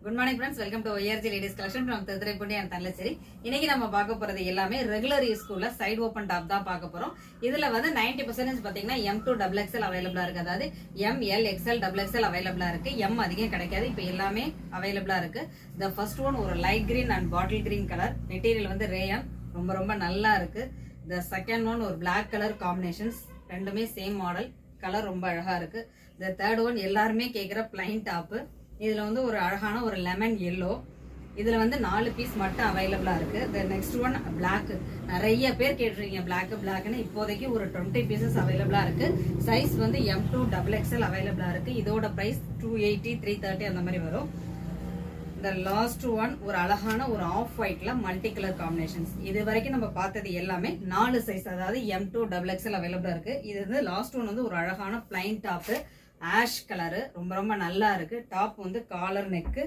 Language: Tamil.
Good morning friends, welcome to ORG ladies collection from Thiruthuraipoondi and Thanalacheri. இன்னைக்கு நம்ம பார்க்க போறது எல்லாமே ரெகுலர் யூஸ்க்குள்ள சைடு ஓப்பன் டாப் தான் பார்க்க போறோம். இதுல வந்து 90% பாத்தீங்கன்னா M2 XXL அவைலபிளா இருக்கு. அதாவது ML XL XXL அவைலபிளா இருக்கு. M அதிகம் கிடைக்காது. இப்போ எல்லாமே அவைலபிளா இருக்கு. த ஃபர்ஸ்ட் ஒன் ஒரு light green and bottle green colour. Material வந்து ரேயான், ரொம்ப ரொம்ப நல்லா இருக்கு. த செகண்ட் ஒன் ஒரு பிளாக் கலர் காம்பினேஷன்ஸ், ரெண்டுமே சேம் மாடல், கலர் ரொம்ப அழகா இருக்கு. த தேர்ட் ஒன் எல்லாருமே கேட்குற பிளைன் டாப்பு. இதுல வந்து ஒரு அழகான ஒரு லெமன் எல்லோ. இதுல வந்து 4 பீஸ் மட்டும் அவைலபிளா இருக்கு. Next one block. நிறைய பேர் கேட்டிருக்கீங்க பிளாக்னு. இப்போதைக்கு ஒரு 20 பீசஸ் அவைலபிளா இருக்கு. சைஸ் வந்து M2 XXL அவைலபிளா இருக்கு. இதோட பிரைஸ் 280 330 அந்த மாதிரி வரும். இந்த லாஸ்ட் ஒன் ஒரு அழகான ஒரு ஆஃப் ஒயிட்ல மல்டி கலர் காம்பினேஷன்ஸ். இது வரைக்கும் நம்ம பார்த்தது எல்லாமே 4 சைஸ், அதாவது M2 XXL அவைலபிளா இருக்கு. இது வந்து லாஸ்ட் ஒன் வந்து ஒரு அழகான பிளைன் டாப், ஆஷ் கலரு, ரொம்ப ரொம்ப நல்லா இருக்கு. டாப் வந்து காலர் நெக்கு,